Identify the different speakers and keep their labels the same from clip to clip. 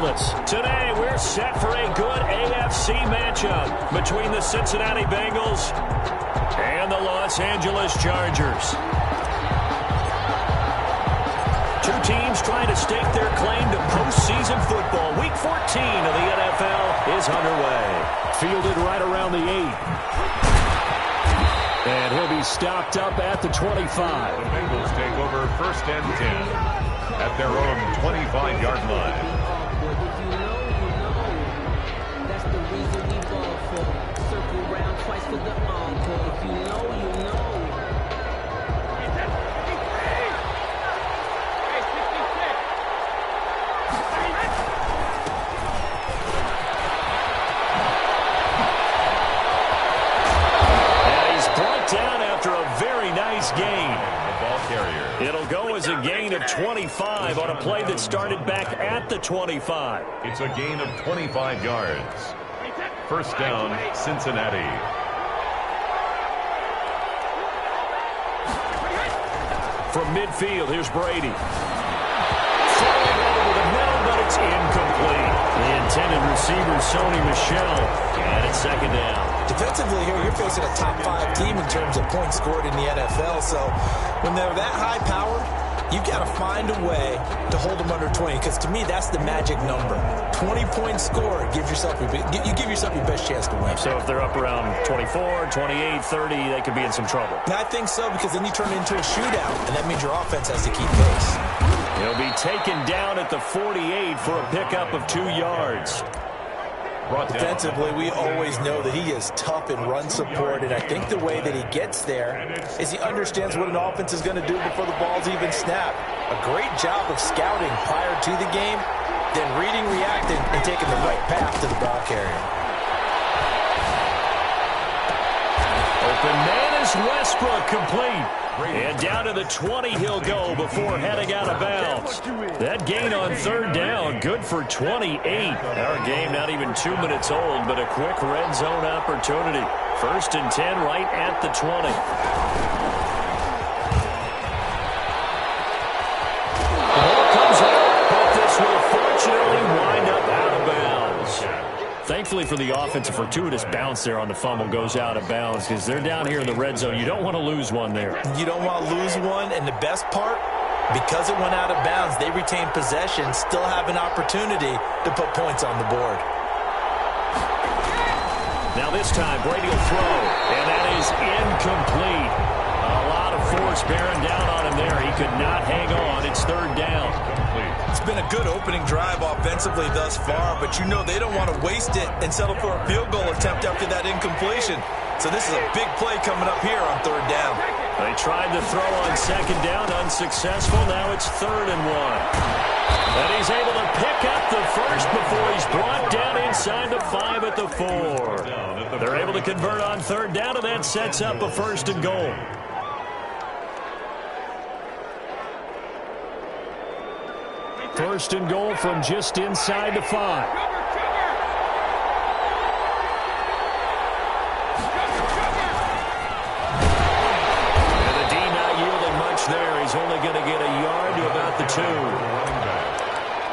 Speaker 1: Angeles. Today, we're set for a good AFC matchup between the Cincinnati Bengals and the Los Angeles Chargers. Two teams trying to stake their claim to postseason football. Week 14 of the NFL is underway. Fielded right around the 8. And he'll be stopped up at the 25.
Speaker 2: The Bengals take over 1st and 10 at their own 25-yard line.
Speaker 3: That's the reason we ball for. Circle round twice for the encore. If you know, you know.
Speaker 1: Down after a very nice gain.
Speaker 2: The ball carrier.
Speaker 1: It'll go as a gain of 25 on a play that started back at the 25.
Speaker 2: It's a gain of 25 yards. 1st down, Cincinnati.
Speaker 1: From midfield, here's Brady. Throwing over the middle, but it's incomplete. The intended receiver, Sony Michel. And it's 2nd down.
Speaker 4: Defensively here, you're facing a top 5 team in terms of points scored in the NFL. So when they're that high powered, you've got to find a way to hold them under 20. Because to me, that's the magic number. 20 points scored, you give yourself your best chance to win.
Speaker 1: So if they're up around 24, 28, 30, they could be in some trouble.
Speaker 4: And I think so, because then you turn it into a shootout, and that means your offense has to keep pace.
Speaker 1: He'll be taken down at the 48 for a pickup of 2 yards.
Speaker 4: Defensively, we always know that he is tough in run support, and I think the way that he gets there is he understands what an offense is going to do before the ball's even snapped. A great job of scouting prior to the game, then reading, reacting, and taking the right path to the ball carrier.
Speaker 1: Open man is Westbrook, complete. And down to the 20 he'll go before heading out of bounds. That gain on 3rd down, good for 28. Our game not even 2 minutes old, but a quick red zone opportunity. 1st and 10 right at the 20. The ball comes out, but this will fortunately wind up out of bounds. Thankfully for the offense, a fortuitous bounce there on the fumble goes out of bounds because they're down here in the red zone. You don't want to lose one there.
Speaker 4: You don't want to lose one, and the best part, because it went out of bounds, they retain possession, still have an opportunity to put points on the board.
Speaker 1: Now this time, Brady will throw, and that is incomplete. A lot of force bearing down on him there. He could not hang on. It's 3rd down.
Speaker 4: It's been a good opening drive offensively thus far, but you know they don't want to waste it and settle for a field goal attempt after that incompletion. So this is a big play coming up here on 3rd down.
Speaker 1: They tried to throw on 2nd down, unsuccessful. Now it's 3rd and 1. And he's able to pick up the first before he's brought down inside the 5 at the 4. They're able to convert on 3rd down, and that sets up a 1st and goal. First and goal from just inside the 5. And the D not yielding much there. He's only going to get a yard to about the 2.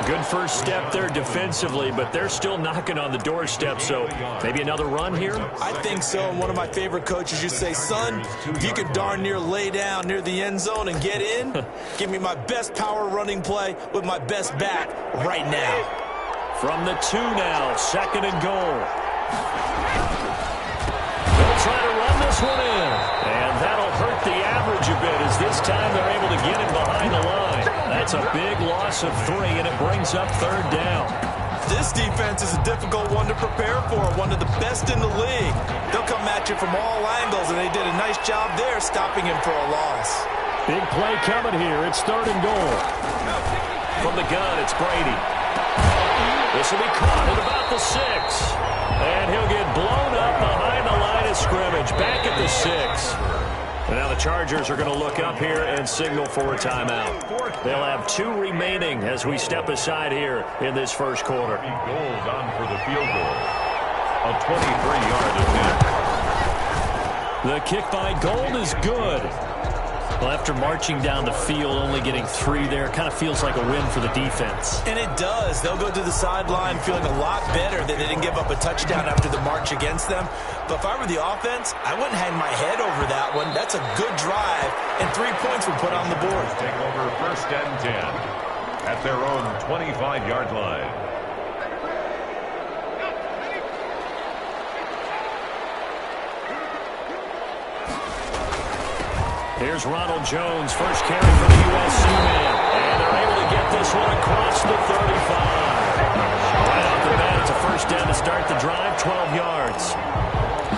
Speaker 1: Good first step there defensively, but they're still knocking on the doorstep, so maybe another run here?
Speaker 4: I think so, and one of my favorite coaches used to say, son, if you could darn near lay down near the end zone and get in, give me my best power running play with my best back right now.
Speaker 1: From the 2 now, 2nd and goal. They'll try to run this one in, and that'll hurt the average a bit as this time they're able to get him behind the line. That's a big loss of 3, and it brings up 3rd down.
Speaker 4: This defense is a difficult one to prepare for, one of the best in the league. They'll come at you from all angles, and they did a nice job there stopping him for a loss.
Speaker 1: Big play coming here. It's 3rd and goal. From the gun, it's Brady. This will be caught at about the 6. And he'll get blown up behind the line of scrimmage. Back at the 6. And now the Chargers are going to look up here and signal for a timeout. They'll have 2 remaining as we step aside here in this first quarter.
Speaker 2: Goals on for the field goal. A 23-yard attempt.
Speaker 1: The kick by Gold is good. Well, after marching down the field, only getting 3 there, kind of feels like a win for the defense.
Speaker 4: And it does. They'll go to the sideline feeling a lot better that they didn't give up a touchdown after the march against them. But if I were the offense, I wouldn't hang my head over that one. That's a good drive, and 3 points were put on the board.
Speaker 2: Take over first and 10 at their own 25-yard line.
Speaker 1: Here's Ronald Jones, first carry for the USC man. And they're able to get this one across the 35. Right off the bat, it's a first down to start the drive, 12 yards.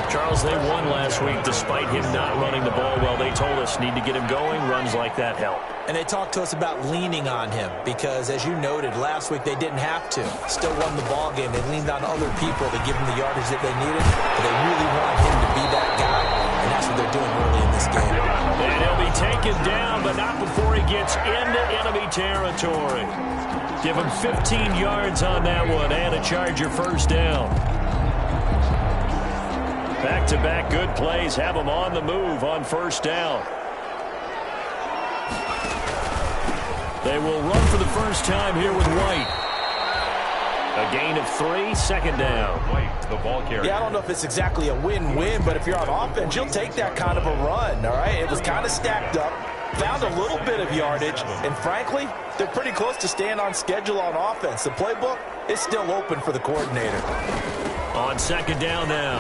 Speaker 1: Charles, they won last week despite him not running the ball well. They told us need to get him going. Runs like that help.
Speaker 4: And they talked to us about leaning on him because, as you noted, last week they didn't have to. Still won the ball game. They leaned on other people to give them the yardage that they needed. But they really want him to be that guy, and that's what they're doing early in this game.
Speaker 1: And he'll be taken down, but not before he gets into enemy territory. Give him 15 yards on that one and a Charger first down. Back-to-back good plays have him on the move on first down. They will run for the first time here with White. A gain of 3, second down.
Speaker 2: White, the ball carrier.
Speaker 4: Yeah, I don't know if it's exactly a win-win, but if you're on offense, you'll take that kind of a run, all right? It was kind of stacked up, found a little bit of yardage, and frankly, they're pretty close to staying on schedule on offense. The playbook is still open for the coordinator.
Speaker 1: On second down now,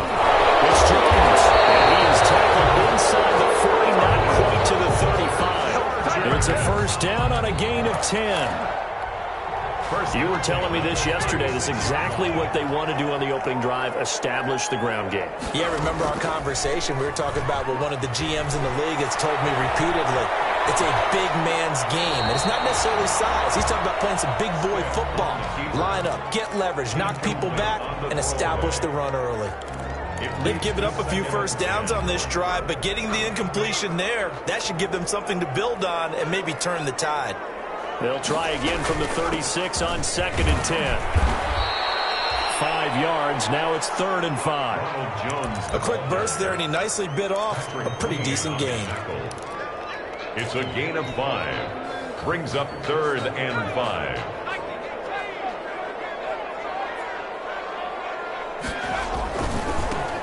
Speaker 1: it's Jones, and he is tackled inside the 40, not quite to the 35. And it's a first down on a gain of 10. You were telling me this yesterday. This is exactly what they want to do on the opening drive, establish the ground game.
Speaker 4: Yeah, remember our conversation? We were talking about what one of the GMs in the league has told me repeatedly. It's a big man's game, and it's not necessarily size. He's talking about playing some big boy football. Line up, get leverage, knock people back, and establish the run early. They've given up a few first downs on this drive, but getting the incompletion there, that should give them something to build on and maybe turn the tide.
Speaker 1: They'll try again from the 36 on second and 10. 5 yards. Now it's 3rd and 5.
Speaker 4: A quick burst there, and he nicely bit off a pretty decent gain.
Speaker 2: It's a gain of 5. Brings up 3rd and 5.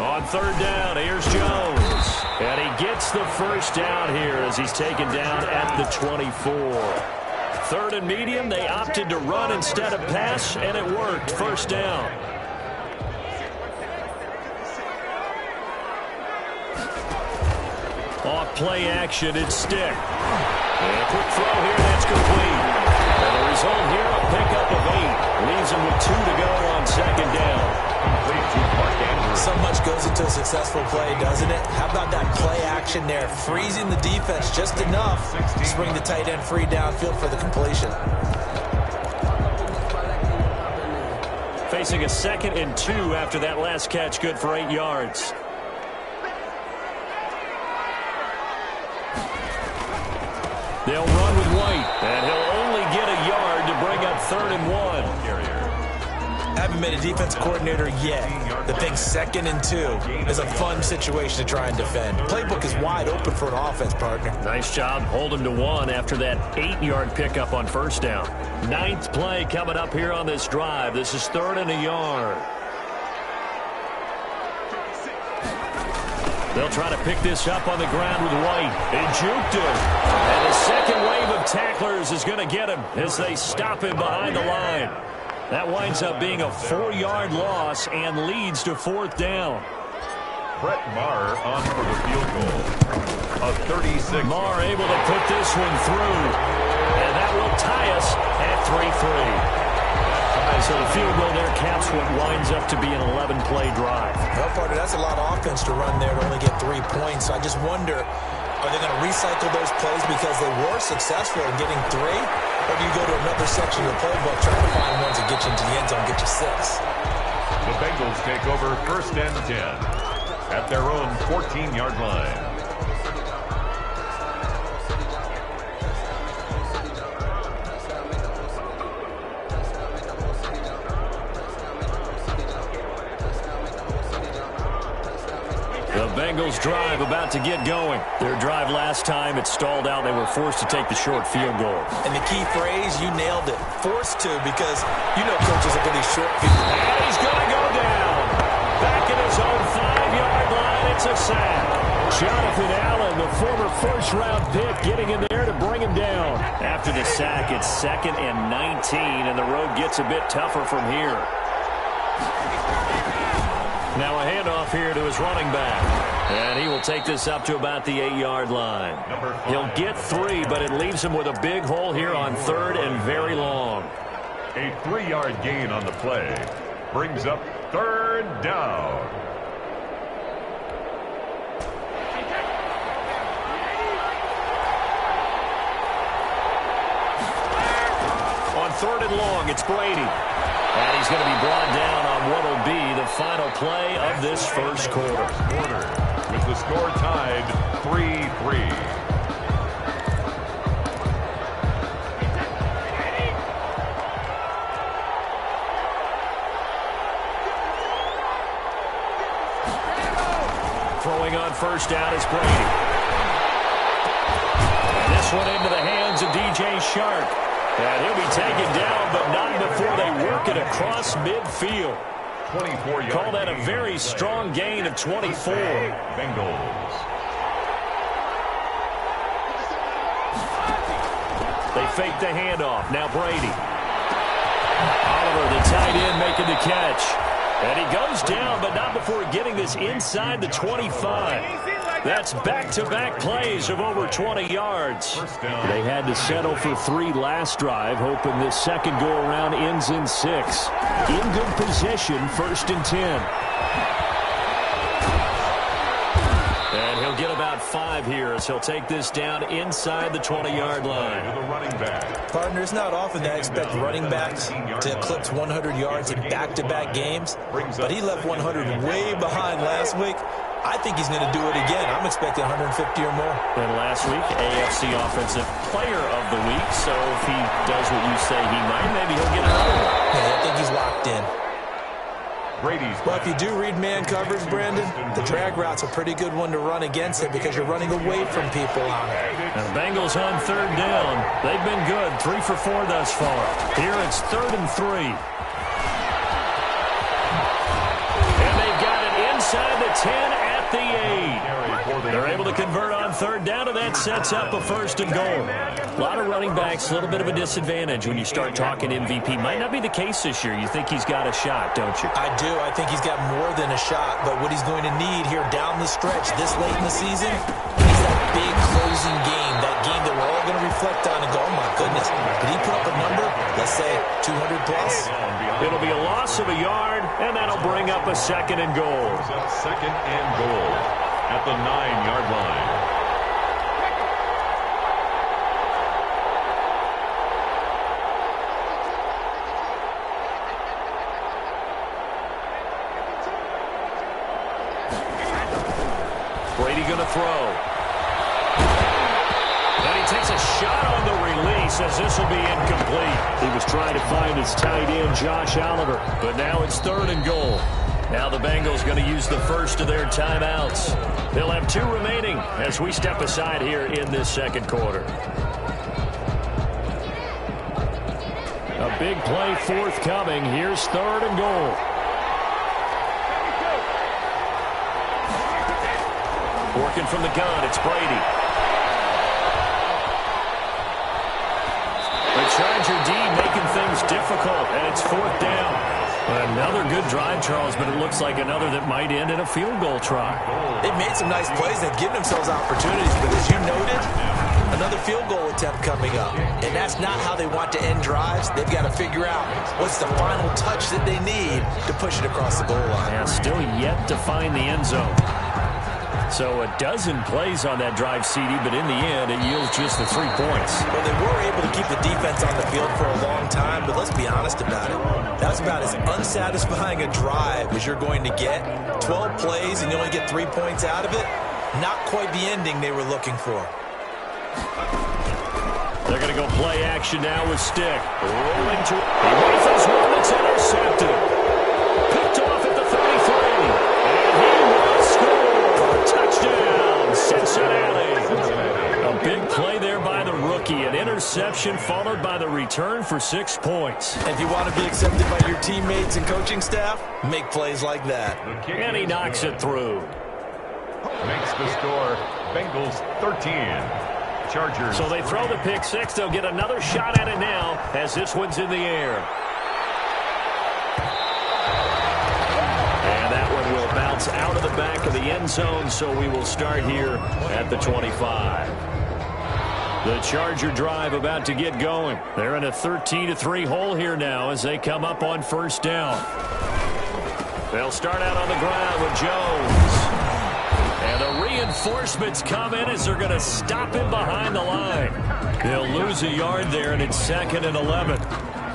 Speaker 1: On 3rd down, here's Jones. And he gets the first down here as he's taken down at the 24. 3rd and medium, they opted to run instead of pass, and it worked. First down. Off play action, it's Stick. And a quick throw here, that's complete. And the result here, a pickup of 8. Leaves him with 2 to go on second down.
Speaker 4: So much goes into a successful play, doesn't it? How about that play action there? Freezing the defense just enough to bring the tight end free downfield for the completion.
Speaker 1: Facing a 2nd and 2 after that last catch, good for 8 yards. They'll run with White, and he'll only get a yard to bring up 3rd and 1.
Speaker 4: I haven't been a defense coordinator yet. The big 2nd and 2 is a fun situation to try and defend. Playbook is wide open for an offense, partner.
Speaker 1: Nice job. Hold him to 1 after that 8-yard pickup on first down. 9th play coming up here on this drive. This is 3rd and a yard. They'll try to pick this up on the ground with White. He juked him. And the second wave of tacklers is going to get him as they stop him behind the line. That winds up being a 4-yard loss and leads to 4th down.
Speaker 2: Brett Maher on for the field goal. A 36.
Speaker 1: Maher able to put this one through. And that will tie us at 3-3. So the field goal there caps what winds up to be an 11-play drive.
Speaker 4: Well, partner, that's a lot of offense to run there to only get 3 points. So I just wonder, are they going to recycle those plays because they were successful in getting 3? Or do you go to another section of the playbook trying to find ones that get you into the end zone, get you 6?
Speaker 2: The Bengals take over first and 10 at their own 14-yard line.
Speaker 1: The Bengals drive about to get going. Their drive last time, it stalled out. They were forced to take the short field goal.
Speaker 4: And the key phrase, you nailed it. Forced to, because you know coaches look at these short field.
Speaker 1: And he's going to go down. Back in his own 5-yard line, it's a sack. Jonathan Allen, the former first-round pick, getting in there to bring him down. After the sack, it's 2nd and 19, and the road gets a bit tougher from here. Now a handoff here to his running back. And he will take this up to about the 8-yard line. He'll get 3, but it leaves him with a big hole here on 3rd and very long.
Speaker 2: A 3-yard gain on the play brings up 3rd down.
Speaker 1: On 3rd and long, it's Brady. And he's going to be brought down on what will be the final play of this first quarter.
Speaker 2: With the score tied 3-3.
Speaker 1: Throwing on first down is Brady. And this one into the hands of DJ Shark. And he'll be taken down, but not before they work it across midfield.
Speaker 2: 24-yard.
Speaker 1: Call that a very strong gain of 24.
Speaker 2: Bengals.
Speaker 1: They fake the handoff. Now Brady. Oliver, the tight end, making the catch. And he goes down, but not before getting this inside the 25. That's back-to-back plays of over 20 yards. They had to settle for 3 last drive, hoping this second go-around ends in 6. In good position, 1st and 10. And he'll get about 5 here as he'll take this down inside the 20-yard line.
Speaker 4: Partner, it's not often that I expect running backs to eclipse 100 yards in back-to-back games, but he left 100 way behind last week. I think he's going to do it again. I'm expecting 150 or more.
Speaker 1: And last week, AFC Offensive Player of the Week. So if he does what you say he might, maybe he'll get another one.
Speaker 4: Yeah, I think he's locked in. Well, if you do read man coverage, Brandon, the drag route's a pretty good one to run against it because you're running away from people on it.
Speaker 1: And the Bengals on 3rd down. They've been good, 3 for 4 thus far. Here it's 3rd and 3. And they've got it inside the 10 at the 8. They're able to convert on 3rd down, and that sets up a 1st and goal. A lot of running backs, a little bit of a disadvantage when you start talking MVP. Might not be the case this year. You think he's got a shot, don't you?
Speaker 4: I do. I think he's got more than a shot, but what he's going to need here down the stretch this late in the season, he's that big closing game, that game that we're all going to reflect on and go, oh my goodness, did he put up a number, let's say 200 plus?
Speaker 1: It'll be a loss of a yard, and that'll bring up a 2nd and goal.
Speaker 2: 2nd and goal at the 9-yard line.
Speaker 1: Brady going to throw. And he takes a shot on the release as this will be incomplete. He was trying to find his tight end, Josh Oliver. But now it's 3rd and goal. Now the Bengals going to use the first of their timeouts. They'll have 2 remaining as we step aside here in this second quarter. A big play forthcoming. Here's 3rd and goal. Working from the gun, it's Brady. The Charger D making things difficult, and it's 4th down. Another good drive, Charles, but it looks like another that might end in a field goal try.
Speaker 4: They've made some nice plays. They've given themselves opportunities, but as you noted, another field goal attempt coming up. And that's not how they want to end drives. They've got to figure out what's the final touch that they need to push it across the goal line.
Speaker 1: Yeah, still yet to find the end zone. So a dozen plays on that drive, CD, but in the end, it yields just the 3 points.
Speaker 4: Well, they were able to keep the defense on the field for a long time, but let's be honest about it. That was about as unsatisfying a drive as you're going to get. 12 plays and you only get 3 points out of it. Not quite the ending they were looking for.
Speaker 1: They're going to go play action now with Stick. Rolling to... He rifles one that's intercepted. Picked off at the 33. And he will score. interception followed by the return for 6 points.
Speaker 4: If you want to be accepted by your teammates and coaching staff, make plays like that.
Speaker 1: And he knocks it through.
Speaker 2: Makes the score Bengals 13. Chargers.
Speaker 1: So they throw the pick six. They'll get another shot at it now as this one's in the air. And that one will bounce out of the back of the end zone, so we will start here at the 25. The Charger drive about to get going. They're in a 13-3 hole here now as they come up on first down. They'll start out on the ground with Jones. And the reinforcements come in as they're going to stop him behind the line. They'll lose a yard there, and it's 2nd and 11.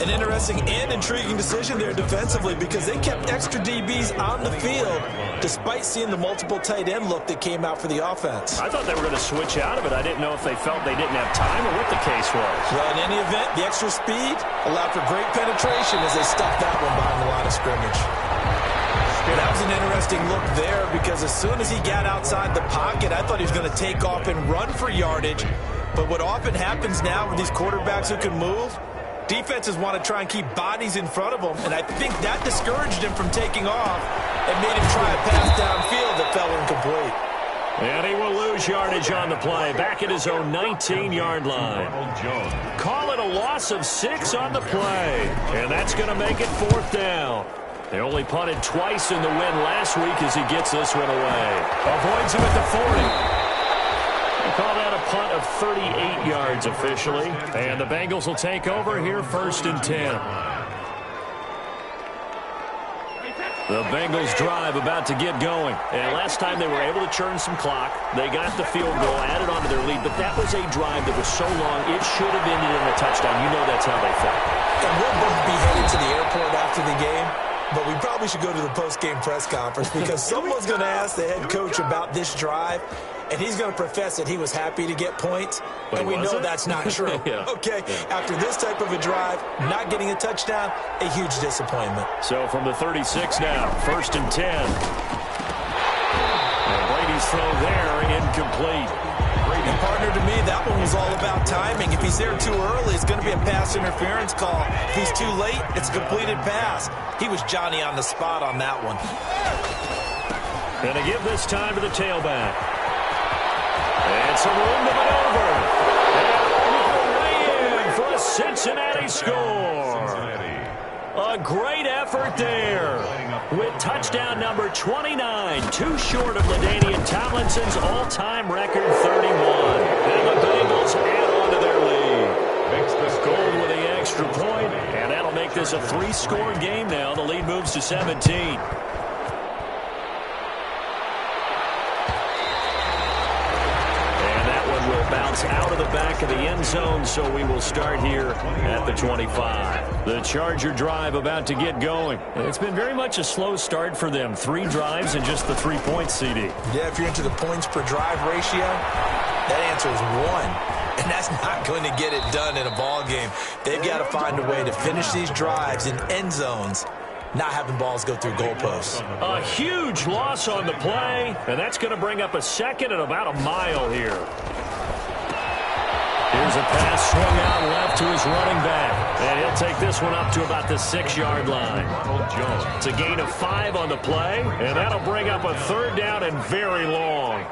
Speaker 4: An interesting and intriguing decision there defensively because they kept extra DBs on the field despite seeing the multiple tight end look that came out for the offense.
Speaker 1: I thought they were going to switch out of it. I didn't know if they felt they didn't have time or what the case was.
Speaker 4: Well, in any event, the extra speed allowed for great penetration as they stuffed that one behind the line of scrimmage. That was an interesting look there because as soon as he got outside the pocket, I thought he was going to take off and run for yardage. But what often happens now with these quarterbacks who can move, defenses want to try and keep bodies in front of them, and I think that discouraged him from taking off and made him try a pass downfield that fell incomplete.
Speaker 1: And he will lose yardage on the play, back at his own 19-yard line. Call it a loss of 6 on the play, and that's going to make it 4th down. They only punted twice in the win last week as he gets this one away. Avoids him at the 40. They call that a punt of 38 yards officially. And the Bengals will take over here 1st and 10. The Bengals drive about to get going. And last time they were able to churn some clock. They got the field goal, added on to their lead. But that was a drive that was so long, it should have ended in a touchdown. You know that's how they felt.
Speaker 4: And we'll both be headed to the airport after the game. But we probably should go to the post-game press conference because someone's going to ask the head coach about this drive, and he's going to profess that he was happy to get points, and we know that's not true. Okay, after this type of a drive, not getting a touchdown, a huge disappointment.
Speaker 1: So from the 36 now, 1st and 10. And Brady's throw there, incomplete.
Speaker 4: And partner, to me, that one was all about timing. If he's there too early, it's going to be a pass interference call. If he's too late, it's a completed pass. He was Johnny on the spot on that one.
Speaker 1: And they give this time to the tailback. And some room to maneuver. And way in for a Cincinnati score. A great effort there. With touchdown number 29, too short of LaDainian Tomlinson's all-time record 31. And the Bengals add on to their lead. Makes the score with the extra point, and that'll make this a 3-score game now. The lead moves to 17. Bounce out of the back of the end zone, so we will start here at the 25. The Charger drive about to get going. It's been very much a slow start for them. 3 drives and just the 3 points, CD.
Speaker 4: Yeah, if you're into the points per drive ratio, that answer is 1. And that's not going to get it done in a ball game. They've got to find a way to finish these drives in end zones, not having balls go through goalposts.
Speaker 1: A huge loss on the play, and that's going to bring up a 2nd and about a mile here. Here's a pass swung out left to his running back. And he'll take this one up to about the 6-yard line. It's a gain of 5 on the play, and that'll bring up a 3rd down and very long.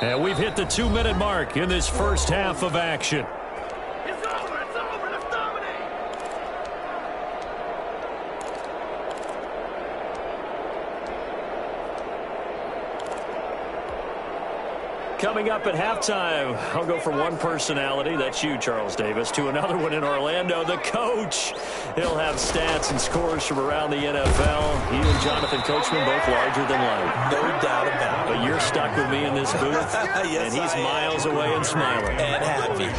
Speaker 1: And we've hit the 2-minute mark in this first half of action. Coming up at halftime, I'll go from one personality, that's you, Charles Davis, to another one in Orlando, the coach. He'll have stats and scores from around the NFL. He and Jonathan Coachman both larger than life.
Speaker 4: No doubt about it.
Speaker 1: But you're stuck with me in this booth,
Speaker 4: yes,
Speaker 1: and he's miles away and smiling.
Speaker 4: And happy.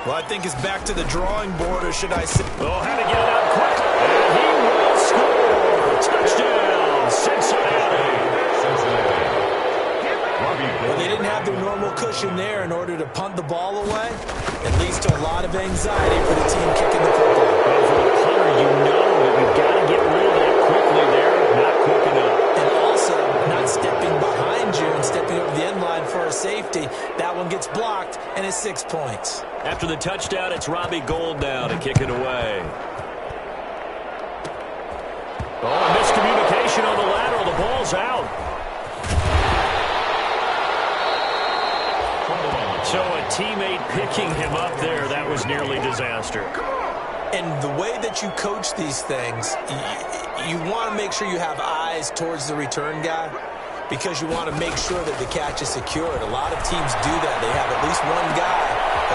Speaker 4: Well, I think it's back to the drawing board, or should I say...
Speaker 1: Oh, had to get it out quickly, and he will score. Touchdown, Cincinnati.
Speaker 4: Well, they didn't have their normal cushion there in order to punt the ball away. It leads to a lot of anxiety for the team kicking the football.
Speaker 1: Well, for the punter, you know that you've got to get rid of that quickly there, not quick enough.
Speaker 4: And also, not stepping behind you and stepping over the end line for a safety. That one gets blocked, and it's 6 points.
Speaker 1: After the touchdown, it's Robbie Gould now to kick it away. Oh, miscommunication on the lateral. The ball's out. So a teammate picking him up there, that was nearly disaster.
Speaker 4: And the way that you coach these things, you want to make sure you have eyes towards the return guy because you want to make sure that the catch is secured. A lot of teams do that. They have at least one guy.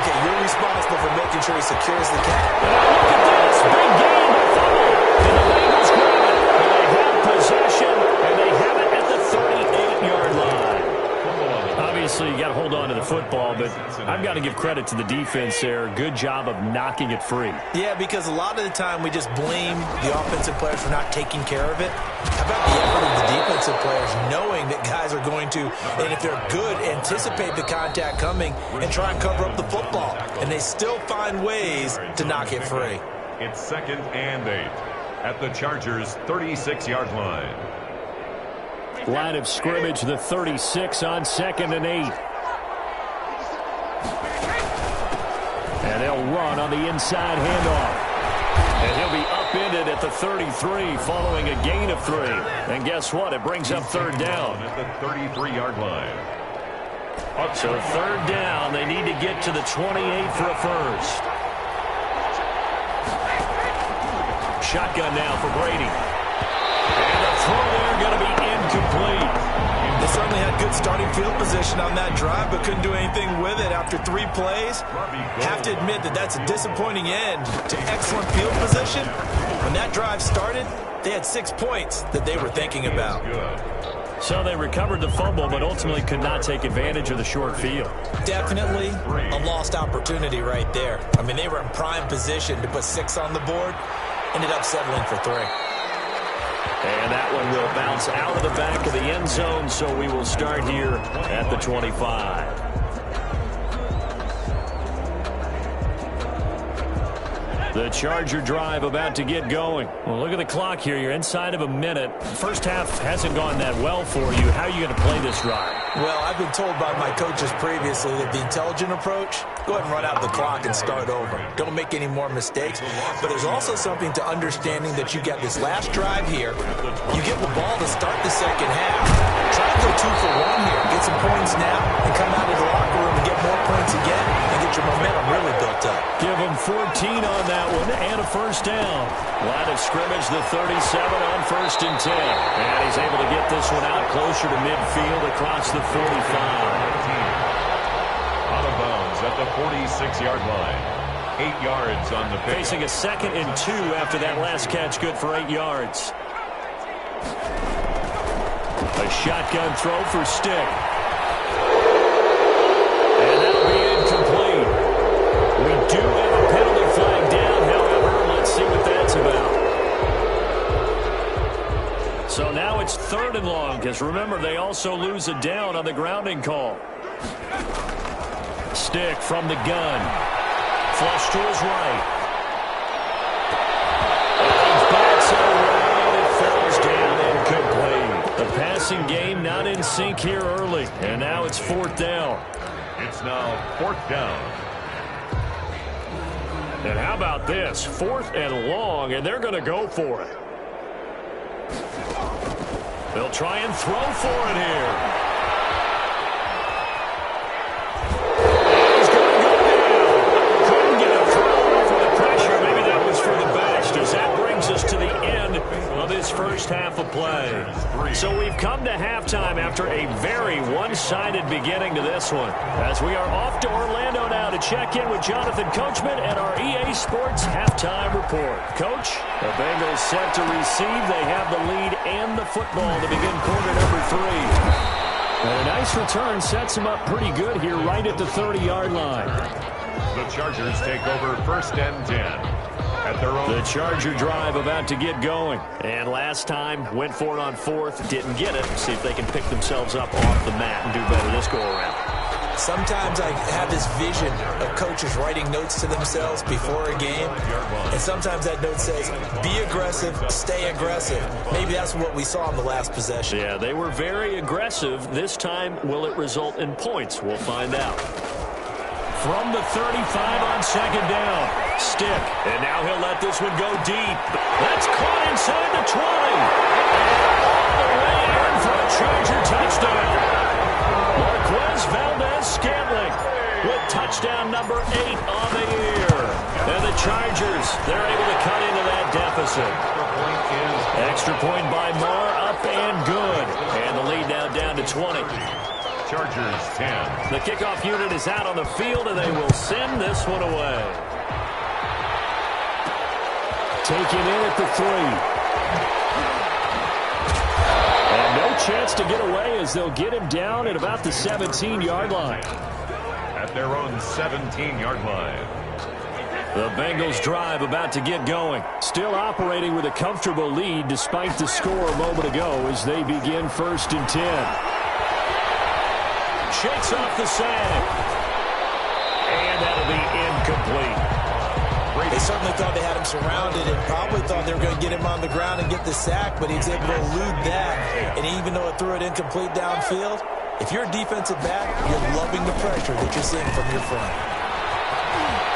Speaker 4: Okay, you're responsible for making sure he secures the catch.
Speaker 1: Look at this. Big game. Fumble. And the Bengals grab it. And they have possession, and they have it at the 38-yard line. Obviously, you got to hold on to the football, but I've got to give credit to the defense there. Good job of knocking it free.
Speaker 4: Yeah, because a lot of the time we just blame the offensive players for not taking care of it. How about the effort of the defensive players knowing that guys are going to, and if they're good, anticipate the contact coming and try and cover up the football. And they still find ways to knock it free.
Speaker 2: It's 2nd and 8 at the Chargers' 36-yard line.
Speaker 1: Line of scrimmage, the 36 on 2nd and 8. And they'll run on the inside handoff. And he'll be upended at the 33 following a gain of 3. And guess what? It brings up 3rd down.
Speaker 2: At the 33-yard line.
Speaker 1: So 3rd down, they need to get to the 28 for a first. Shotgun now for Brady. And the throw there going to be incomplete.
Speaker 4: They certainly had good starting field position on that drive, but couldn't do anything with it after 3 plays. Have to admit that that's a disappointing end to excellent field position. When that drive started, they had 6 points that they were thinking about.
Speaker 1: So they recovered the fumble, but ultimately could not take advantage of the short field.
Speaker 4: Definitely a lost opportunity right there. I mean, they were in prime position to put 6 on the board. Ended up settling for 3.
Speaker 1: And that one will bounce out of the back of the end zone, so we will start here at the 25. The Charger drive about to get going. Well, look at the clock here. You're inside of a minute. First half hasn't gone that well for you. How are you going to play this drive?
Speaker 4: Well, I've been told by my coaches previously that the intelligent approach, go ahead and run out the clock and start over. Don't make any more mistakes. But there's also something to understanding that you got this last drive here. You get the ball to start the second half. Try to go 2 for 1 here. Get some points now and come out of the locker room and get more points again and get your momentum really built up.
Speaker 1: Give them 14 on that one and a first down. Line of scrimmage, the 37 on 1st and 10. And he's able to get this one out closer to midfield across the 45.
Speaker 2: Out of bounds at the 46-yard line. 8 yards on the pick.
Speaker 1: Facing a 2nd and 2 after that last catch, good for 8 yards. A shotgun throw for Stick. And that'll be incomplete. We do have a penalty flag down, however. Let's see what that's about. So now it's 3rd and long, because remember, they also lose a down on the grounding call. Stick from the gun. Flush to his right. And he backs it away, and it falls down incomplete. The passing game not in sync here early, and now it's 4th down.
Speaker 2: It's now 4th down.
Speaker 1: And how about this? 4th and long, and they're going to go for it. They'll try and throw for it here. He's going to go down. Couldn't get a throw for the pressure. Maybe that was for the best, as that brings us to the end of this first half of play. So we've come to halftime after a very one-sided beginning to this one, as we are off to Orlando now to check in with Jonathan Coachman and our EA Sports Halftime Report. Coach, the Bengals set to receive. They have the lead and the football to begin quarter number 3. And a nice return sets them up pretty good here right at the 30-yard line.
Speaker 2: The Chargers take over 1st and 10.
Speaker 1: The Charger drive about to get going. And last time, went for it on 4th, didn't get it. See if they can pick themselves up off the mat and do better this go-around.
Speaker 4: Sometimes I have this vision of coaches writing notes to themselves before a game. And sometimes that note says, be aggressive, stay aggressive. Maybe that's what we saw in the last possession.
Speaker 1: Yeah, they were very aggressive. This time, will it result in points? We'll find out. from the 35 on second down. Stick, and now he'll let this one go deep. That's caught inside the 20. And all the way in for a Charger touchdown. Marquez Valdez-Scantling with touchdown number 8 on the year. And the Chargers, they're able to cut into that deficit. Extra point by Marr, up and good. And the lead now down to 20.
Speaker 2: Chargers 10.
Speaker 1: The kickoff unit is out on the field, and they will send this one away. Taken in at the 3. And no chance to get away as they'll get him down at about the 17-yard line.
Speaker 2: At their own 17-yard line.
Speaker 1: The Bengals drive about to get going. Still operating with a comfortable lead despite the score a moment ago as they begin 1st and 10. Shakes off the sack. And that'll be incomplete.
Speaker 4: They certainly thought they had him surrounded and probably thought they were going to get him on the ground and get the sack, but he was able to elude that. And even though it threw it incomplete downfield, if you're a defensive back, you're loving the pressure that you're seeing from your front.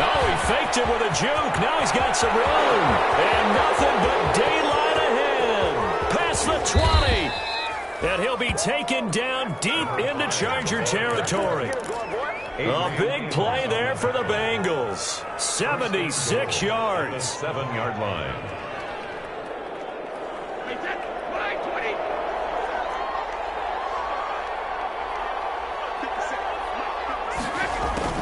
Speaker 1: Oh, he faked it with a juke. Now he's got some room. And nothing but daylight ahead. Past the 20. And he'll be taken down deep into Charger territory. A big play there for the Bengals. 76 yards.
Speaker 2: 7-yard line.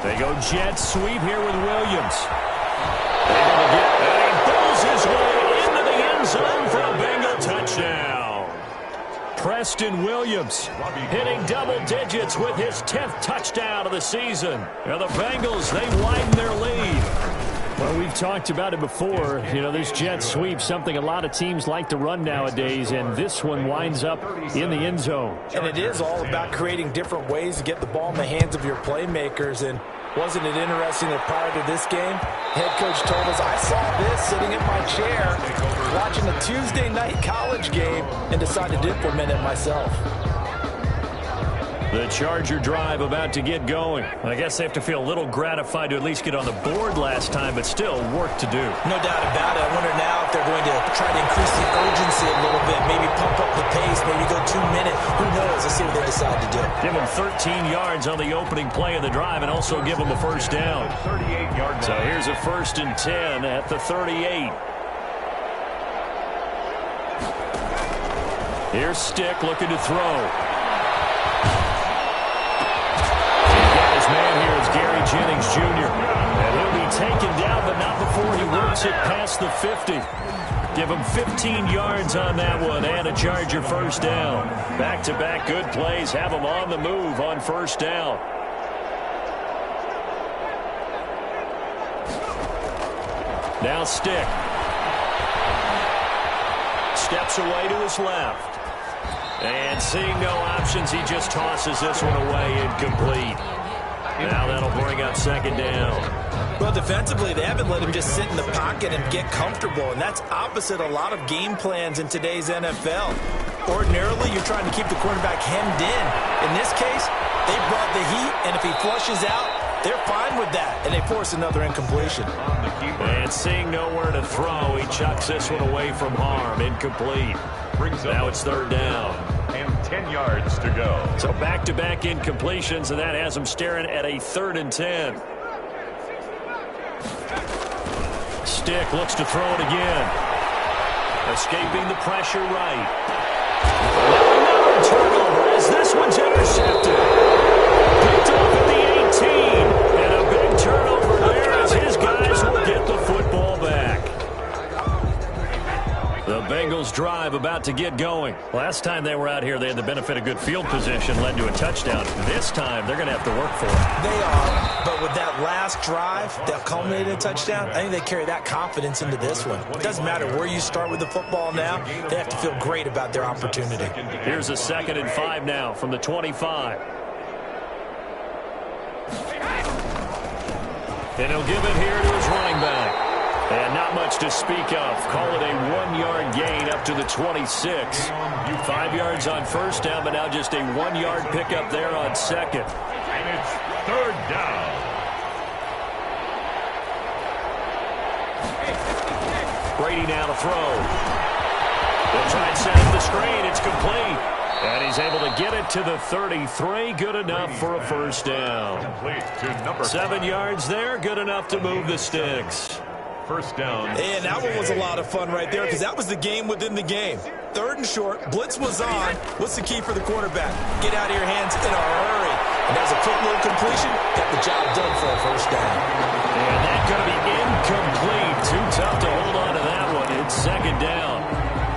Speaker 1: They go jet sweep here with Williams. Able to get, and he pulls his way into the end zone for a Bengal touchdown. Preston Williams hitting double digits with his 10th touchdown of the season. And the Bengals, they widen their lead. Well, we've talked about it before. You know, this jet sweep, something a lot of teams like to run nowadays, and this one winds up in the end zone.
Speaker 4: And it is all about creating different ways to get the ball in the hands of your playmakers. And wasn't it interesting that prior to this game, head coach told us, I saw this sitting in my chair watching a Tuesday night college game and decided to implement it myself.
Speaker 1: The Charger drive about to get going. I guess they have to feel a little gratified to at least get on the board last time, but still work to do.
Speaker 4: No doubt about it. I wonder now if they're going to try to increase the urgency a little bit, maybe pump up the pace, maybe go 2 minutes. Who knows? Let's see what they decide to do.
Speaker 1: Give them 13 yards on the opening play of the drive and also give them a first down.
Speaker 2: 38-yard line.
Speaker 1: So here's a 1st and 10 at the 38. Here's Stick looking to throw. Man here is Gary Jennings Jr. And he'll be taken down, but not before he works it past the 50. Give him 15 yards on that one and a Charger first down. Back-to-back good plays have him on the move on first down. Now Stick. Steps away to his left. And seeing no options, he just tosses this one away incomplete. Now that'll bring up second down.
Speaker 4: Well, defensively, they haven't let him just sit in the pocket and get comfortable, and that's opposite a lot of game plans in today's NFL. Ordinarily, you're trying to keep the quarterback hemmed in. In this case, they brought the heat, and if he flushes out, they're fine with that, and they force another incompletion.
Speaker 1: And seeing nowhere to throw, he chucks this one away from harm. Incomplete. Now it's third down.
Speaker 2: And 10 yards to go.
Speaker 1: So back-to-back incompletions, and that has him staring at a 3rd and 10. Stick looks to throw it again. Escaping the pressure right. Another turnover as this one's intercepted. Picked off at the 18. And a big turnover there as his guys will get the football back. The Bengals drive about to get going. Last time they were out here, they had the benefit of good field position, led to a touchdown. This time, they're going to have to work for it.
Speaker 4: They are, but with that last drive that culminated in a touchdown, I think they carry that confidence into this one. It doesn't matter where you start with the football now. They have to feel great about their opportunity.
Speaker 1: Here's a 2nd and 5 now from the 25. And he'll give it here to his running back. And not much to speak of. Call it a 1-yard gain up to the 26. 5 yards on first down, but now just a 1-yard pickup there on second.
Speaker 2: And it's third down.
Speaker 1: Brady now to throw. They'll try and set up the screen. It's complete. And he's able to get it to the 33. Good enough for a first down. 7 yards there. Good enough to move the sticks.
Speaker 2: First down.
Speaker 4: And that one was a lot of fun right there because that was the game within the game. 3rd and short. Blitz was on. What's the key for the quarterback? Get out of your hands in a hurry. And there's a quick little completion. Got the job done for a first down.
Speaker 1: And that's going to be incomplete. Too tough to hold on to that one. It's 2nd down.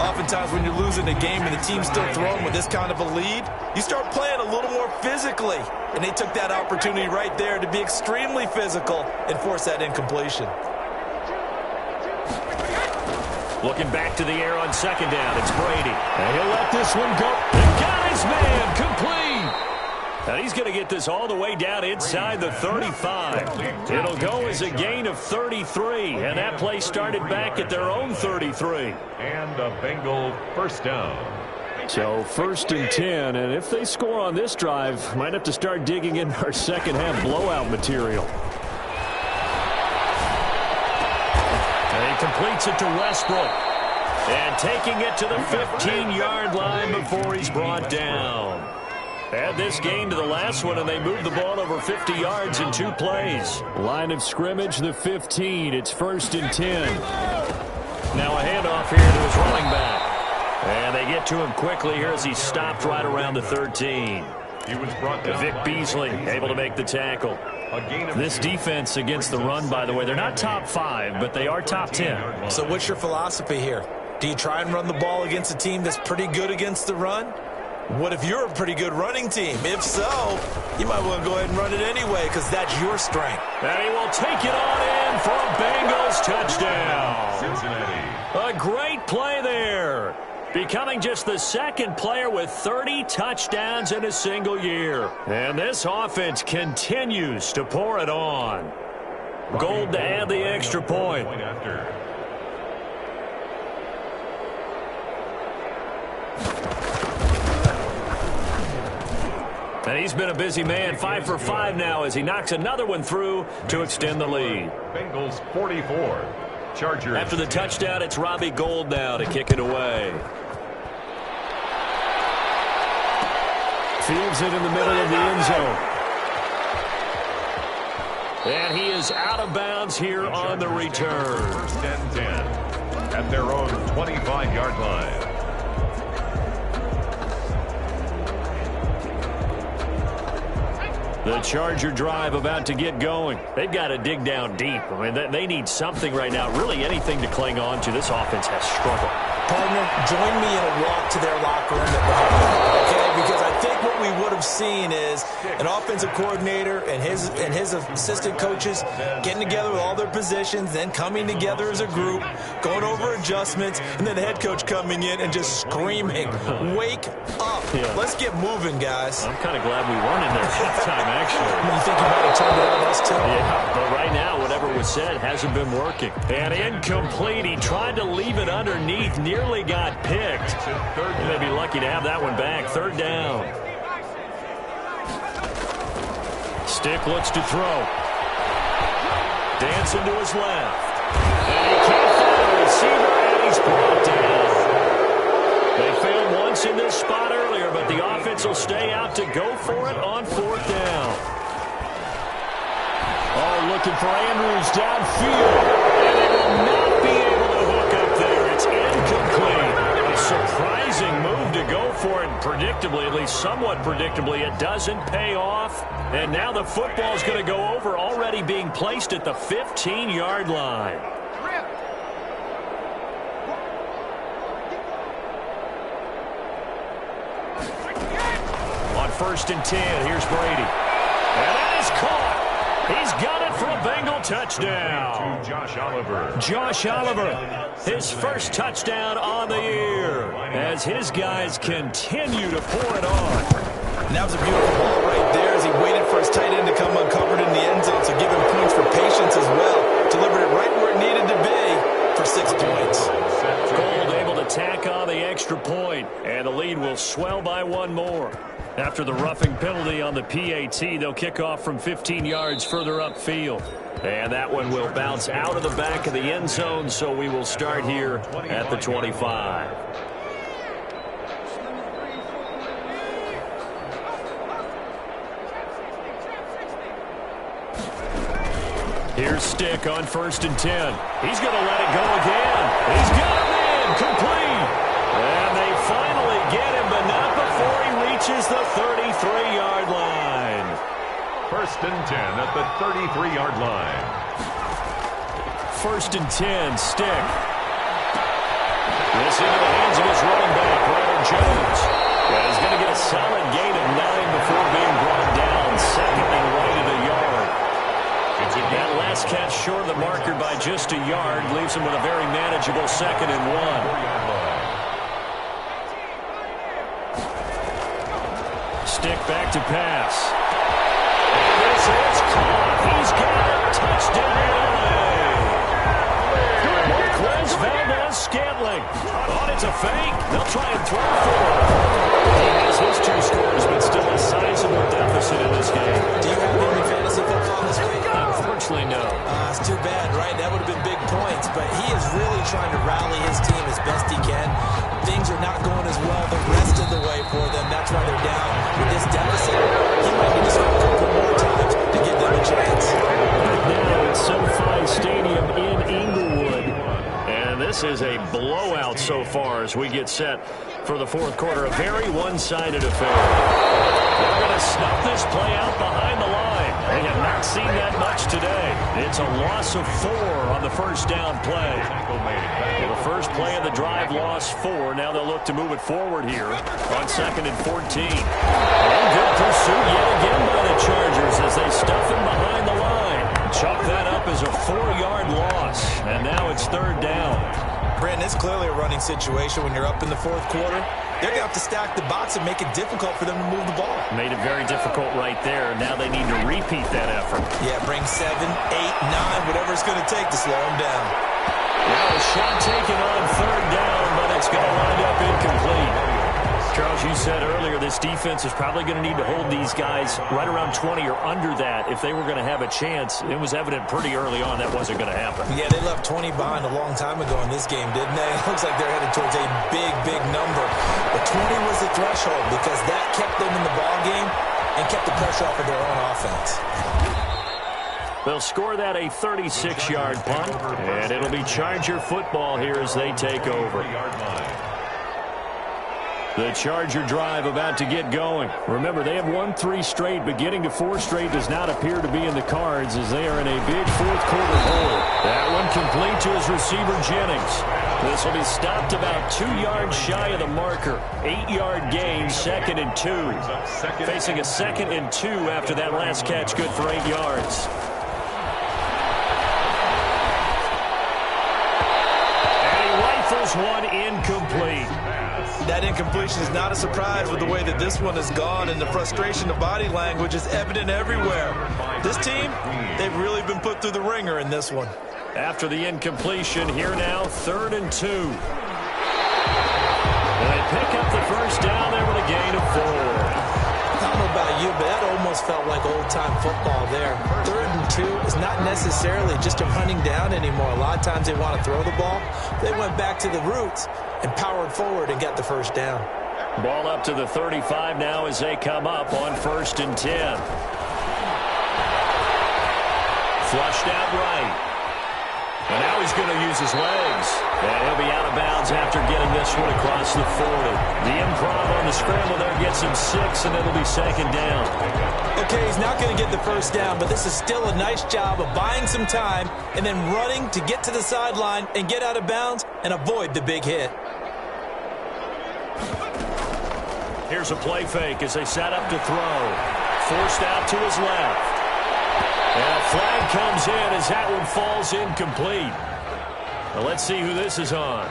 Speaker 4: Oftentimes when you're losing a game and the team's still throwing with this kind of a lead, you start playing a little more physically. And they took that opportunity right there to be extremely physical and force that incompletion.
Speaker 1: Looking back to the air on 2nd down. It's Brady. And he'll let this one go. And got his man. Complete. And he's going to get this all the way down inside the 35. It'll go as a gain of 33. And that play started back at their own 33.
Speaker 2: And a Bengal first down.
Speaker 1: So 1st and 10. And if they score on this drive, might have to start digging in our second half blowout material. And he completes it to Westbrook. And taking it to the 15-yard line before he's brought down. Add this game to the last one, and they moved the ball over 50 yards in 2 plays. Line of scrimmage, the 15. It's 1st and 10. Now a handoff here to his running back. And they get to him quickly here as he stopped right around the 13.
Speaker 2: He was brought down.
Speaker 1: Vic Beasley able to make the tackle. This defense against the run, by the way, they're not top 5, but they are top 10.
Speaker 4: So what's your philosophy here? Do you try and run the ball against a team that's pretty good against the run? What if you're a pretty good running team? If so, you might want to go ahead and run it anyway because that's your strength.
Speaker 1: And he will take it on in for a Bengals touchdown.
Speaker 2: Cincinnati.
Speaker 1: A great play there. Becoming just the 2nd player with 30 touchdowns in a single year. And this offense continues to pour it on. Gold to add the extra point. And he's been a busy man, 5 for 5 now as he knocks another one through to extend the lead.
Speaker 2: Bengals 44. Chargers.
Speaker 1: After the touchdown, it's Robbie Gould now to kick it away. Fields it in the middle of the end zone. And he is out of bounds here on the return.
Speaker 2: 1st and 10 at their own 25-yard line.
Speaker 1: The Charger drive about to get going. They've got to dig down deep. I mean, they need something right now, really anything to cling on to. This offense has struggled.
Speaker 4: Partner, join me in a walk to their locker room at the home, okay? Because I think what we would have seen is an offensive coordinator and his assistant coaches getting together with all their positions, then coming together as a group, going over adjustments, and then the head coach coming in and just screaming, "Wake up. Yeah. Let's get moving, guys."
Speaker 1: I'm kind of glad we weren't in there halftime, actually.
Speaker 4: You think you might have turned it on us, too?
Speaker 1: Yeah, but right now, whatever was said hasn't been working. And incomplete. He tried to leave it underneath, nearly got picked. He may be lucky to have that one back. 3rd down. Stick looks to throw. Dancing to his left. And he can't find a receiver, and he's brought down. They failed once in this spot earlier, but the offense will stay out to go for it on 4th down. Oh, looking for Andrews downfield. And they will not be able to hook up there. It's incomplete. A surprising move to go for it. Predictably, at least somewhat predictably, it doesn't pay off. And now the football's going to go over, already being placed at the 15-yard line. On 1st and 10, here's Brady. And that is caught. He's got it for a Bengal touchdown.
Speaker 2: To Josh Oliver.
Speaker 1: Josh Oliver, his first touchdown on the year as his guys continue to pour it on.
Speaker 4: And that was a beautiful ball right there as he waited for his tight end to come uncovered in the end zone, so give him points for patience as well. Delivered it right where it needed to be for 6 points.
Speaker 1: Gould able to tackle tack on the extra point, and the lead will swell by one more. After the roughing penalty on the PAT, they'll kick off from 15 yards further upfield. And that one will bounce out of the back of the end zone, so we will start here at the 25. Here's Stick on 1st and 10. He's going to let it go again. He's got him in, complete. And they finally get him, but not before he reaches the 33-yard line.
Speaker 2: 1st and 10 at the 33-yard line.
Speaker 1: 1st and 10, Stick. This into the hands of his running back, Ronald Jones. And he's going to get a solid gain of 9 before being brought down. 2nd and right of the yard. That last catch short of the marker by just a yard leaves him with a very manageable 2nd and 1. Stick back to pass. And this is caught. He's got a touchdown. Marquez Valdez-Scantling. Oh, it's a fake. They'll try and throw for him. He has his 2 scores, but still a sizable deficit in this game.
Speaker 4: Do you have any fantasy football this week?
Speaker 1: Unfortunately, no.
Speaker 4: It's too bad, right? That would have been big points, but he is really trying to rally his team as best he can. Things are not going as well the rest of the way for them. That's why they're down. With this deficit, he might need to score a couple more times to give them a chance.
Speaker 1: Right now, it's SoFi Stadium in Inglewood. And this is a blowout so far as we get set for the 4th quarter. A very one-sided affair. They're going to snuff this play out behind the line. They have not seen that much today. It's a loss of 4 on the 1st down play. Well, the first play of the drive lost 4. Now they'll look to move it forward here on 2nd and 14. And good pursuit yet again by the Chargers as they stuff him behind the line. Chalk that up as a 4-yard loss. And now it's 3rd down.
Speaker 4: Brandon, it's clearly a running situation when you're up in the 4th quarter. They're going to have to stack the box and make it difficult for them to move the ball.
Speaker 1: Made it very difficult right there. Now they need to repeat that effort.
Speaker 4: Yeah, bring 7, 8, 9, whatever it's going to take to slow them down.
Speaker 1: Now a shot taken on 3rd down, but it's going to wind up incomplete. Charles, you said earlier this defense is probably going to need to hold these guys right around 20 or under that if they were going to have a chance. It was evident pretty early on that wasn't going to happen.
Speaker 4: Yeah, they left 20 behind a long time ago in this game, didn't they? It looks like they're headed towards a big, big number. But 20 was the threshold because that kept them in the ball game and kept the pressure off of their own offense.
Speaker 1: They'll score that a 36-yard punt, and it'll be Charger football here as they take over. The Charger drive about to get going. Remember, they have won 3 straight, but getting to 4 straight does not appear to be in the cards as they are in a big 4th quarter hole. That one complete to his receiver, Jennings. This will be stopped about 2 yards shy of the marker. 8-yard gain, 2nd and 2. Facing a 2nd and 2 after that last catch, good for 8 yards. And he rifles one incomplete.
Speaker 4: That incompletion is not a surprise with the way that this one has gone, and the frustration of body language is evident everywhere. This team, they've really been put through the ringer in this one.
Speaker 1: After the incompletion, here now, 3rd and 2. And they pick up the first down there with a gain of 4.
Speaker 4: I don't know about you, but that almost felt like old-time football there. 3rd and 2 is not necessarily just a running down anymore. A lot of times they want to throw the ball. They went back to the roots and powered forward and got the first down.
Speaker 1: Ball up to the 35 now as they come up on 1st and 10. Flushed out right. And now he's going to use his legs. And he'll be out of bounds after getting this one across the 40. The improv on the scramble there gets him 6, and it'll be 2nd down.
Speaker 4: Okay, he's not going to get the first down, but this is still a nice job of buying some time and then running to get to the sideline and get out of bounds and avoid the big hit.
Speaker 1: Here's a play fake as they set up to throw. Forced out to his left. And a flag comes in as that one falls incomplete. Well, let's see who this is on.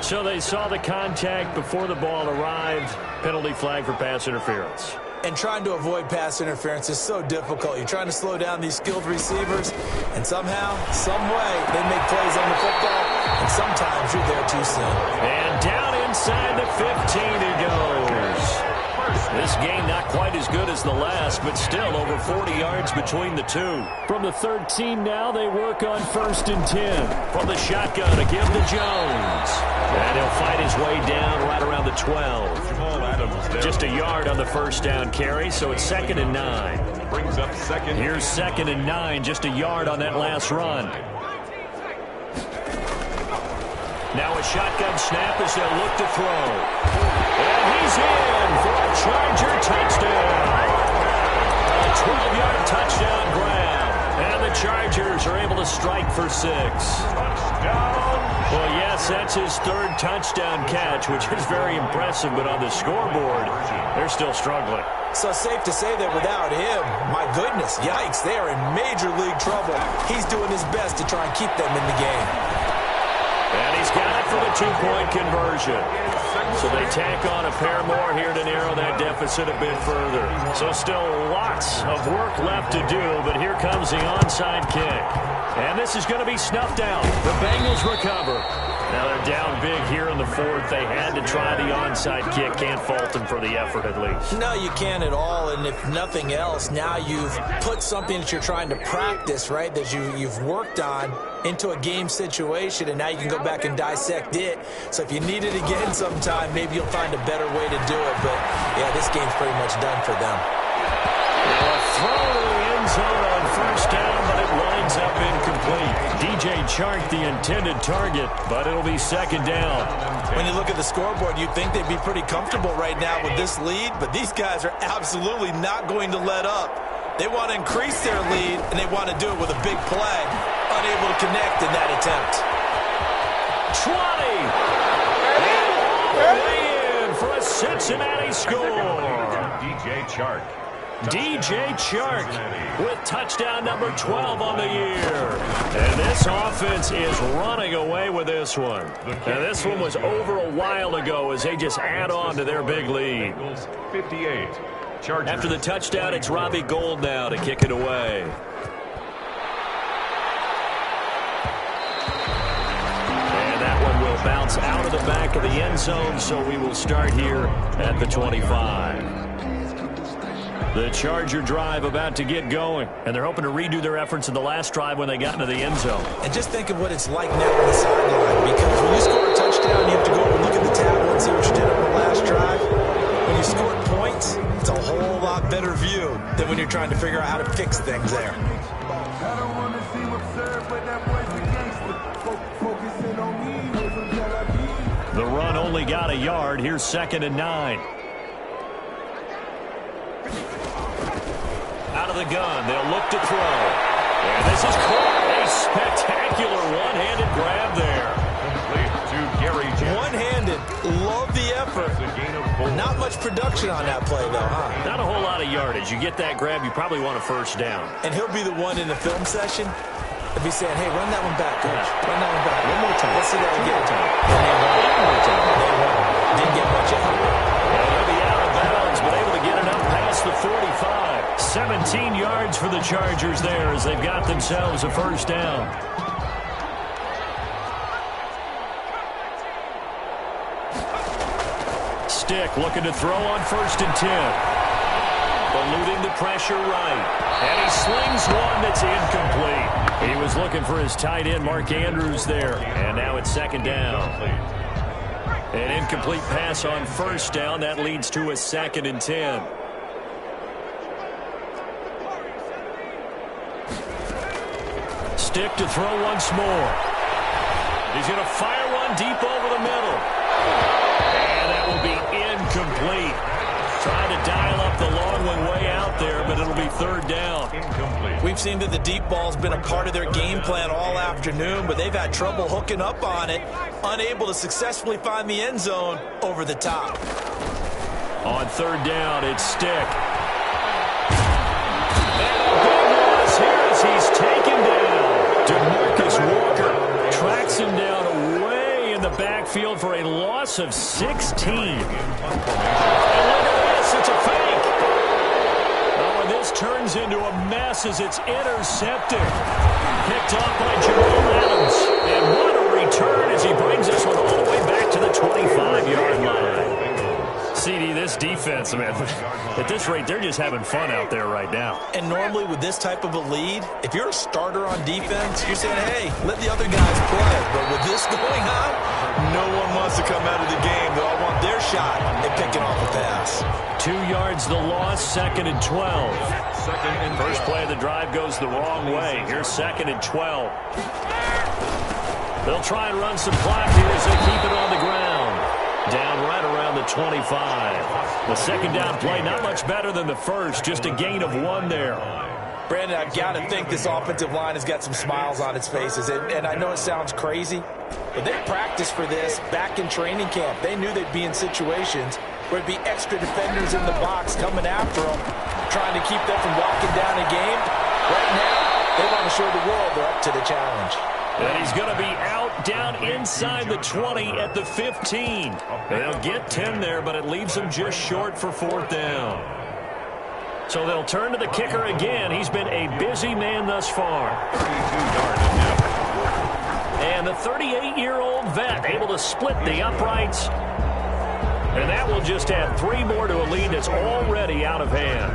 Speaker 1: So they saw the contact before the ball arrived. Penalty flag for pass interference.
Speaker 4: And trying to avoid pass interference is so difficult. You're trying to slow down these skilled receivers, and somehow, some way, they make plays on the football, and sometimes you're there too soon.
Speaker 1: And down inside gain not quite as good as the last, but still over 40 yards between the two. From the 13 now, they work on 1st and 10. From the shotgun, a give to Jones. And he'll fight his way down right around the 12. Just a yard on the first down carry, so it's 2nd and 9.
Speaker 2: Brings up second.
Speaker 1: Here's 2nd and 9, just a yard on that last run. Now a shotgun snap as they'll look to throw. And he's in for a Charger touchdown. A 12-yard touchdown grab. And the Chargers are able to strike for 6.
Speaker 2: Touchdown.
Speaker 1: Well, yes, that's his 3rd touchdown catch, which is very impressive. But on the scoreboard, they're still struggling.
Speaker 4: So safe to say that without him, my goodness, yikes, they are in major league trouble. He's doing his best to try and keep them in the game.
Speaker 1: And he's got it for the 2-point conversion. So they tack on a pair more here to narrow that deficit a bit further. So still lots of work left to do, but here comes the onside kick. And this is going to be snuffed out. The Bengals recover. Now they're down big here in the 4th. They had to try the onside kick. Can't fault them for the effort at least.
Speaker 4: No, you can't at all. And if nothing else, now you've put something that you're trying to practice, right, that you've worked on into a game situation, and now you can go back and dissect it. So if you need it again sometime, maybe you'll find a better way to do it. But, yeah, this game's pretty much done for them.
Speaker 1: Now a throw to the end zone on 1st down, but it winds up incomplete. DJ Chark, the intended target, but it'll be 2nd down.
Speaker 4: When you look at the scoreboard, you'd think they'd be pretty comfortable right now with this lead, but these guys are absolutely not going to let up. They want to increase their lead, and they want to do it with a big play. Unable to connect in that attempt.
Speaker 1: 20! And all the way in for a Cincinnati score.
Speaker 2: DJ Chark.
Speaker 1: DJ Chark with touchdown number 12 on the year. And this offense is running away with this one. And this one was over a while ago as they just add on to their big lead.
Speaker 2: 58. Chargers.
Speaker 1: After the touchdown, it's Robbie Gould now to kick it away. And that one will bounce out of the back of the end zone, so we will start here at the 25. The Charger drive about to get going, and they're hoping to redo their efforts in the last drive when they got into the end zone.
Speaker 4: And just think of what it's like now on the sideline, because when you score a touchdown, you have to go over and look at the table and see what you did on the last drive. When you scored points, it's a whole lot better view than when you're trying to figure out how to fix things there.
Speaker 1: The run only got a yard. Here's 2nd and 9. Out of the gun, they'll look to throw. And this is caught. A spectacular one-handed grab there.
Speaker 2: Complete to Gary Jones.
Speaker 4: One-handed. Love the effort. Not much production on that play, though, huh?
Speaker 1: Not a whole lot of yardage. You get that grab, you probably want a 1st down.
Speaker 4: And he'll be the one in the film session. He'll be saying, hey, run that one back, coach. Run that one back. One more time. Let's see that again. And they won. They won. Didn't get much out of it.
Speaker 1: And he'll be out of bounds, but able to get it up past the 45. 17 yards for the Chargers there as they've got themselves a 1st down. Stick looking to throw on 1st and 10. Eluding the pressure right. And he slings one that's incomplete. He was looking for his tight end, Mark Andrews, there. And now it's 2nd down. An incomplete pass on 1st down. That leads to a 2nd and 10. Stick to throw once more. He's going to fire one deep over the middle. And that will be incomplete. Trying to dial up the long one way out there, but it'll be 3rd down.
Speaker 2: Incomplete.
Speaker 4: We've seen that the deep ball's been a part of their game plan all afternoon, but they've had trouble hooking up on it, unable to successfully find the end zone over the top.
Speaker 1: On 3rd down, it's Stick. And a big loss here as he's taken down. DeMarcus Walker tracks him down away in the backfield for a loss of 16. And look at this, it's a fake. Oh, and this turns into a mess as it's intercepted. Picked off by Jerome Adams. And what a return as he brings this one all the way back to the 25-yard line. CD, this defense, man, at this rate, they're just having fun out there right now.
Speaker 4: And normally with this type of a lead, if you're a starter on defense, you're saying, hey, let the other guys play. But with this going on, no one wants to come out of the game. They all want their shot at picking off a pass.
Speaker 1: 2 yards the loss, 2nd and 12. First play of the drive goes the wrong way. Here's 2nd and 12. They'll try and run some clock here as they keep it on the ground. Down right around the 25. The second down play, not much better than the first, just a gain of 1 there.
Speaker 4: Brandon, I've got to think this offensive line has got some smiles on its faces. And I know it sounds crazy, but they practiced for this back in training camp. They knew they'd be in situations where it'd be extra defenders in the box coming after them, trying to keep them from walking down a game. Right now, they want to show the world they're up to the challenge.
Speaker 1: And he's going to be out down inside the 20 at the 15. They'll get 10 there, but it leaves them just short for 4th down. So they'll turn to the kicker again. He's been a busy man thus far.
Speaker 2: 32-yard attempt.
Speaker 1: And the 38-year-old vet able to split the uprights. And that will just add 3 more to a lead that's already out of hand.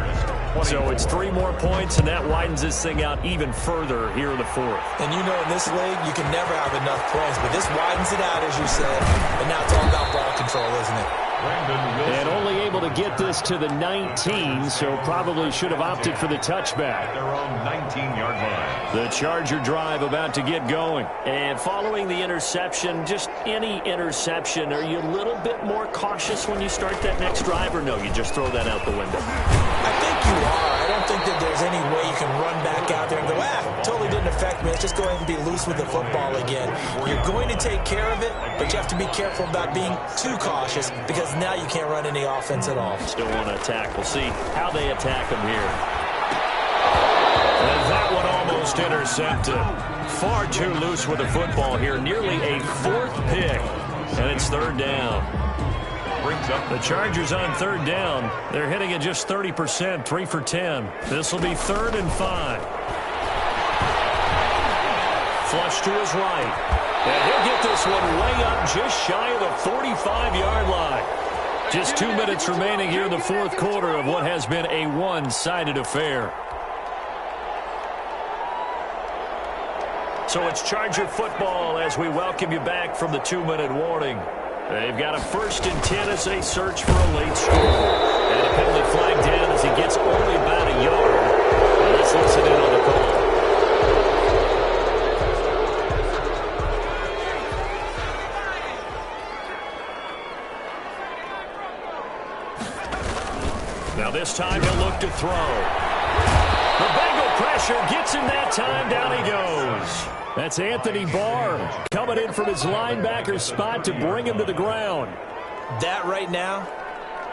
Speaker 1: So it's 3 more points, and that widens this thing out even further here in the 4th.
Speaker 4: And you know in this league, you can never have enough points, but this widens it out, as you said. And now it's all about ball control, isn't it?
Speaker 1: And only able to get this to the 19, so probably should have opted for the touchback.
Speaker 2: Their own 19-yard line.
Speaker 1: The Charger drive about to get going. And following the interception, just any interception, are you a little bit more cautious when you start that next drive, or no, you just throw that out the window?
Speaker 4: I think you are. I don't think that there's any way you can run back out there and go, totally didn't affect me. Let's just go ahead and be loose with the football again. You're going to take care of it, but you have to be careful about being too cautious because now you can't run any offense at all.
Speaker 1: Still want to attack. We'll see how they attack them here. And that one almost intercepted. Far too loose with the football here. Nearly a 4th pick. And it's 3rd down.
Speaker 2: Brings up
Speaker 1: the Chargers on 3rd down. They're hitting at just 30%, 3 for 10. This will be 3rd and 5. Flush to his right. And he'll get this one way up just shy of the 45-yard line. Just 2 minutes remaining here in the 4th quarter of what has been a one-sided affair. So it's Charger football as we welcome you back from the 2-minute warning. They've got a 1st and 10 as they search for a late score. And a penalty flag down as he gets only about a yard. And let's listen in on the call. Now this time he'll look to throw. The Bengal pressure gets him that time. Down he goes. That's Anthony Barr coming in from his linebacker spot to bring him to the ground.
Speaker 4: That right now,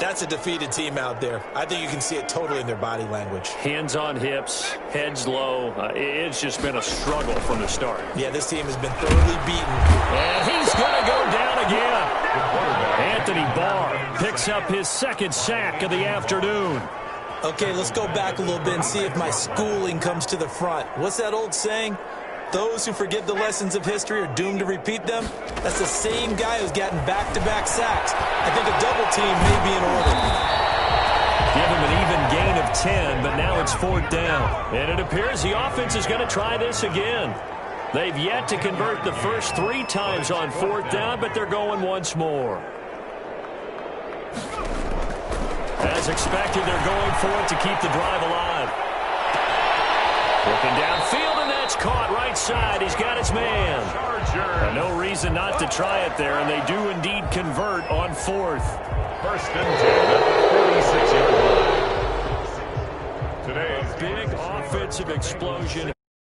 Speaker 4: that's a defeated team out there. I think you can see it totally in their body language.
Speaker 1: Hands on hips, heads low. It's just been a struggle from the start.
Speaker 4: Yeah, this team has been thoroughly beaten.
Speaker 1: And he's going to go down again. Anthony Barr picks up his 2nd sack of the afternoon.
Speaker 4: Okay, let's go back a little bit and see if my schooling comes to the front. What's that old saying? Those who forget the lessons of history are doomed to repeat them. That's the same guy who's gotten back-to-back sacks. I think a double team may be in order.
Speaker 1: Give him an even gain of 10, but now it's 4th down. And it appears the offense is going to try this again. They've yet to convert the first 3 times on 4th down, but they're going once more. As expected, they're going for it to keep the drive alive. Looking downfield, and that's caught right side. He's got his man. No reason not to try it there, and they do indeed convert on 4th.
Speaker 2: 1st and 10 at the 46-yard line. Today's
Speaker 1: big offensive explosion.